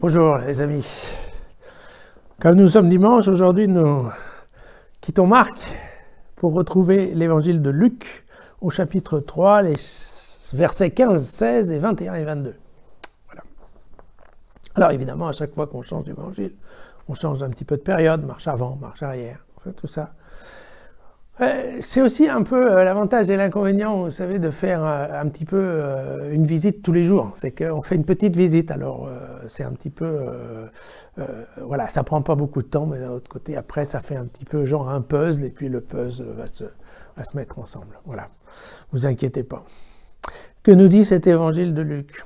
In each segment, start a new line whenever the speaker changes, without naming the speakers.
Bonjour les amis. Comme nous sommes dimanche, aujourd'hui nous quittons Marc pour retrouver l'évangile de Luc au chapitre 3, les versets 15, 16 et 21 et 22. Voilà. Alors évidemment, à chaque fois qu'on change d'évangile, on change un petit peu de période, marche avant, marche arrière, tout ça. C'est aussi un peu l'avantage et l'inconvénient, vous savez, de faire un petit peu une visite tous les jours. C'est qu'on fait une petite visite, alors c'est un petit peu... voilà, ça prend pas beaucoup de temps, mais d'un autre côté, après, ça fait un petit peu genre un puzzle, et puis le puzzle va se mettre ensemble. Voilà, vous inquiétez pas. Que nous dit cet évangile de Luc ?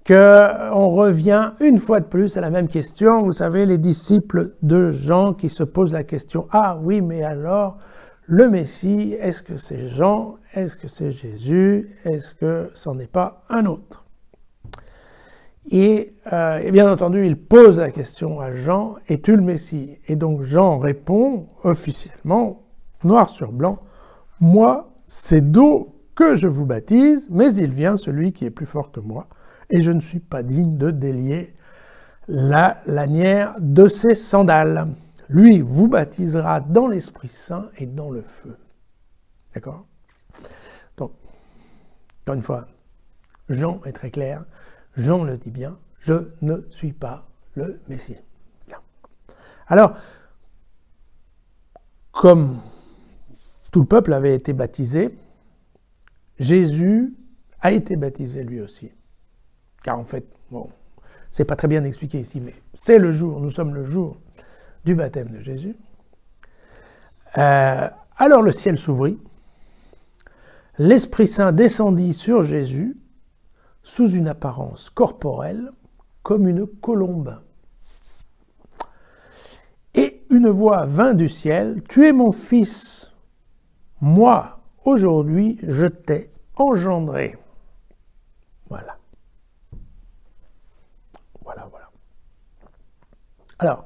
Qu'on revient une fois de plus à la même question. Vous savez, les disciples de Jean qui se posent la question « Ah oui, mais alors, le Messie, est-ce que c'est Jean? Est-ce que c'est Jésus? Est-ce que c'en n'est pas un autre ?» Et bien entendu, il pose la question à Jean « Es-tu le Messie ?» Et donc Jean répond officiellement, noir sur blanc, « Moi, c'est d'eau que je vous baptise, mais il vient celui qui est plus fort que moi. » Et je ne suis pas digne de délier la lanière de ses sandales. Lui vous baptisera dans l'Esprit Saint et dans le feu. D'accord ? Donc, encore une fois, Jean est très clair. Jean le dit bien. Je ne suis pas le Messie. Bien. Alors, comme tout le peuple avait été baptisé, Jésus a été baptisé lui aussi. Car en fait, bon, c'est pas très bien expliqué ici, mais c'est le jour, nous sommes le jour du baptême de Jésus. Alors le ciel s'ouvrit, l'Esprit Saint descendit sur Jésus sous une apparence corporelle comme une colombe. Et une voix vint du ciel, « Tu es mon fils, moi, aujourd'hui, je t'ai engendré. » Voilà. Voilà. Alors,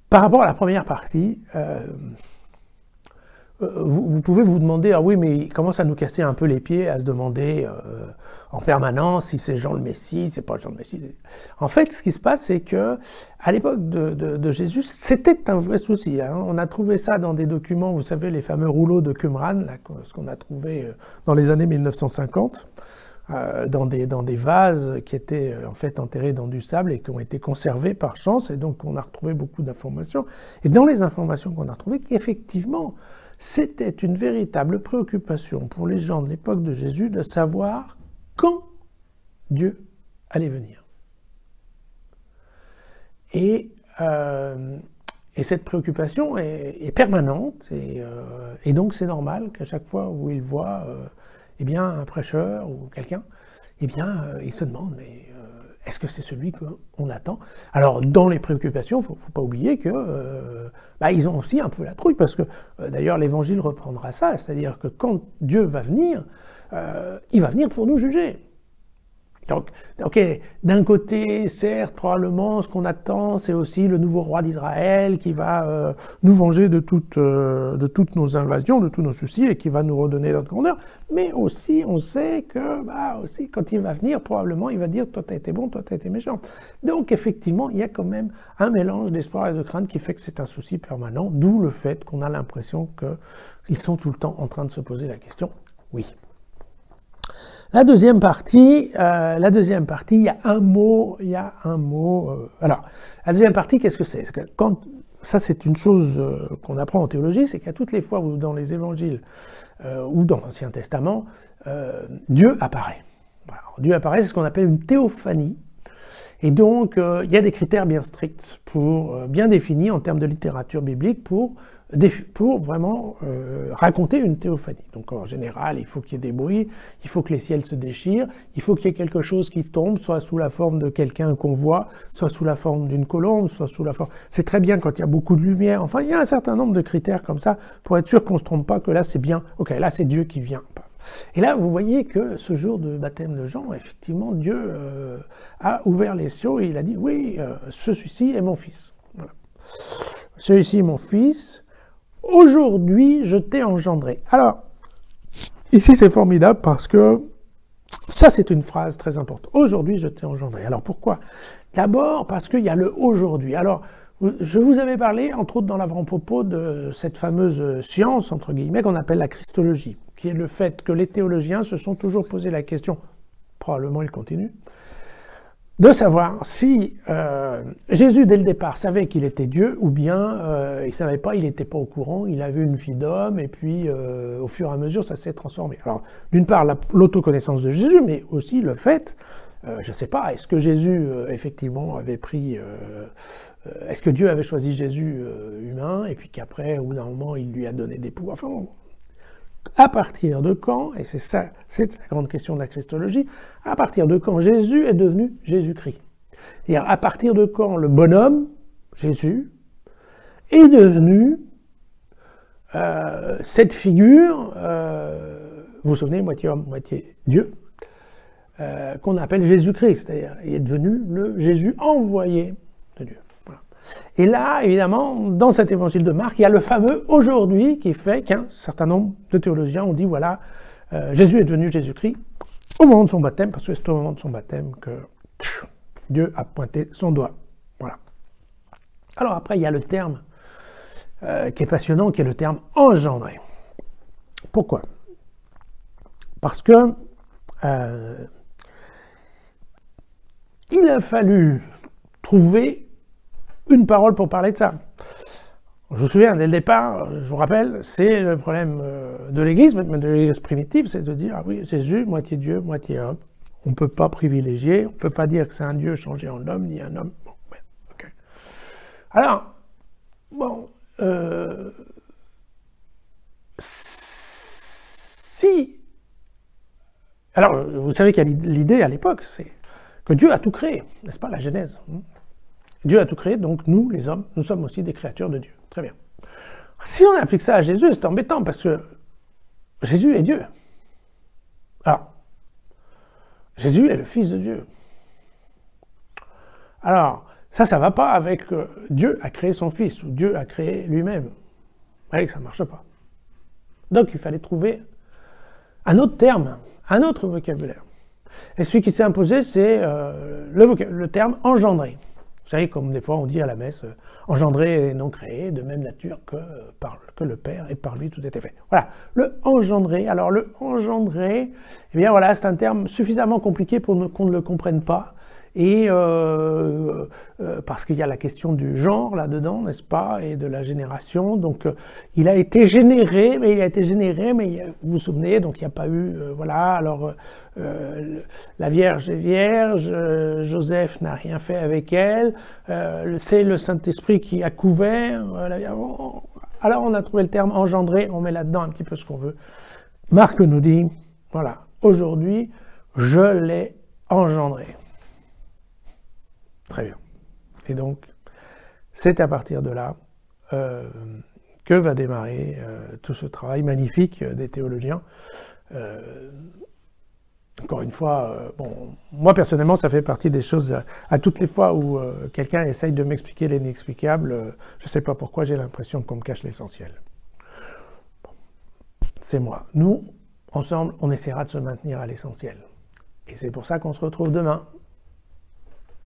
par rapport à la première partie, vous pouvez vous demander, ah oui, mais il commence à nous casser un peu les pieds, à se demander en permanence si c'est Jean le Messie, c'est pas Jean le Messie. En fait, ce qui se passe, c'est que à l'époque de Jésus, c'était un vrai souci. Hein. On a trouvé ça dans des documents, vous savez, les fameux rouleaux de Qumran, là, ce qu'on a trouvé dans les années 1950. Dans des vases qui étaient en fait enterrés dans du sable et qui ont été conservés par chance, et donc on a retrouvé beaucoup d'informations. Et dans les informations qu'on a retrouvées, effectivement, c'était une véritable préoccupation pour les gens de l'époque de Jésus de savoir quand Dieu allait venir. Et cette préoccupation est permanente, et donc c'est normal qu'à chaque fois où il voit eh bien, un prêcheur ou quelqu'un, eh bien, il se demande, mais est-ce que c'est celui qu'on attend? Alors, dans les préoccupations, faut pas oublier que ils ont aussi un peu la trouille, parce que d'ailleurs, l'Évangile reprendra ça, c'est-à-dire que quand Dieu va venir, il va venir pour nous juger. Donc, ok, d'un côté, certes, probablement, ce qu'on attend, c'est aussi le nouveau roi d'Israël qui va nous venger de toutes nos invasions, de tous nos soucis, et qui va nous redonner notre grandeur. Mais aussi, on sait que, aussi, quand il va venir, probablement, il va dire, toi, t'as été bon, toi, t'as été méchant. Donc, effectivement, il y a quand même un mélange d'espoir et de crainte qui fait que c'est un souci permanent, d'où le fait qu'on a l'impression qu'ils sont tout le temps en train de se poser la question, oui. La deuxième partie, il y a un mot. Alors, la deuxième partie, qu'est-ce que c'est? Ça, c'est une chose qu'on apprend en théologie, c'est qu'à toutes les fois où dans les évangiles ou dans l'Ancien Testament, Dieu apparaît. Voilà. Dieu apparaît, c'est ce qu'on appelle une théophanie. Et donc, il y a des critères bien stricts, bien définis en termes de littérature biblique pour vraiment raconter une théophanie. Donc en général, il faut qu'il y ait des bruits, il faut que les ciels se déchirent, il faut qu'il y ait quelque chose qui tombe, soit sous la forme de quelqu'un qu'on voit, soit sous la forme d'une colombe, soit sous la forme... C'est très bien quand il y a beaucoup de lumière. Enfin, il y a un certain nombre de critères comme ça pour être sûr qu'on ne se trompe pas, que là c'est bien. Ok, là c'est Dieu qui vient. Et là, vous voyez que ce jour de baptême de Jean, effectivement, Dieu a ouvert les cieux et il a dit, oui, celui-ci est mon fils. Voilà. Celui-ci est mon fils, aujourd'hui je t'ai engendré. Alors, ici c'est formidable parce que Ça, c'est une phrase très importante. Aujourd'hui, je t'ai engendré. Alors pourquoi? D'abord parce qu'il y a le aujourd'hui. Alors, je vous avais parlé, entre autres dans l'avant-propos, de cette fameuse science, entre guillemets, qu'on appelle la christologie, qui est le fait que les théologiens se sont toujours posé la question, probablement ils continuent, de savoir si Jésus, dès le départ, savait qu'il était Dieu, ou bien il savait pas, il n'était pas au courant, il avait une vie d'homme, et puis au fur et à mesure, ça s'est transformé. Alors, d'une part, l'autoconnaissance de Jésus, mais aussi le fait, je ne sais pas, est-ce que Jésus, effectivement, avait pris... est-ce que Dieu avait choisi Jésus humain, et puis qu'après, au bout d'un moment, il lui a donné des pouvoirs. Enfin, bon, à partir de quand, et c'est ça, c'est la grande question de la christologie, à partir de quand Jésus est devenu Jésus-Christ? C'est-à-dire, à partir de quand le bonhomme, Jésus, est devenu cette figure, vous vous souvenez, moitié homme, moitié Dieu, qu'on appelle Jésus-Christ, c'est-à-dire, il est devenu le Jésus envoyé de Dieu. Et là, évidemment, dans cet évangile de Marc, il y a le fameux « aujourd'hui » qui fait qu'un certain nombre de théologiens ont dit, voilà, Jésus est devenu Jésus-Christ au moment de son baptême, parce que c'est au moment de son baptême que Dieu a pointé son doigt. Voilà. Alors après, il y a le terme qui est passionnant, qui est le terme « engendré ». Pourquoi? Parce que il a fallu trouver une parole pour parler de ça. Je vous souviens, dès le départ, je vous rappelle, c'est le problème de l'Église, même de l'Église primitive, c'est de dire, ah oui, Jésus, moitié Dieu, moitié homme. On ne peut pas privilégier, on ne peut pas dire que c'est un Dieu changé en homme, ni un homme. Bon, ouais, ok. Alors, bon, si... Alors, vous savez qu'il y a l'idée à l'époque, c'est que Dieu a tout créé, n'est-ce pas, la Genèse. Dieu a tout créé, donc nous, les hommes, nous sommes aussi des créatures de Dieu. Très bien. Si on applique ça à Jésus, c'est embêtant, parce que Jésus est Dieu. Alors, Jésus est le Fils de Dieu. Alors, ça va pas avec Dieu a créé son Fils, ou Dieu a créé lui-même. Vous voyez que ça ne marche pas. Donc, il fallait trouver un autre terme, un autre vocabulaire. Et celui qui s'est imposé, c'est le terme « engendré ». Vous savez, comme des fois on dit à la messe, engendré et non créé, de même nature que le Père, et par lui tout était fait. Voilà, le engendré. Alors le engendré, eh bien voilà, c'est un terme suffisamment compliqué pour qu'on ne le comprenne pas. Et parce qu'il y a la question du genre là-dedans, n'est-ce pas, et de la génération. Donc il a été généré, mais vous vous souvenez, donc il n'y a pas eu, voilà, alors la Vierge est vierge, Joseph n'a rien fait avec elle, c'est le Saint-Esprit qui a couvert, alors on a trouvé le terme engendré, on met là-dedans un petit peu ce qu'on veut. Marc nous dit, voilà, aujourd'hui, je l'ai engendré. Très bien. Et donc, c'est à partir de là que va démarrer tout ce travail magnifique des théologiens. Encore une fois, bon, moi personnellement, ça fait partie des choses, à toutes les fois où quelqu'un essaye de m'expliquer l'inexplicable, je ne sais pas pourquoi, j'ai l'impression qu'on me cache l'essentiel. Bon, c'est moi. Nous, ensemble, on essaiera de se maintenir à l'essentiel. Et c'est pour ça qu'on se retrouve demain.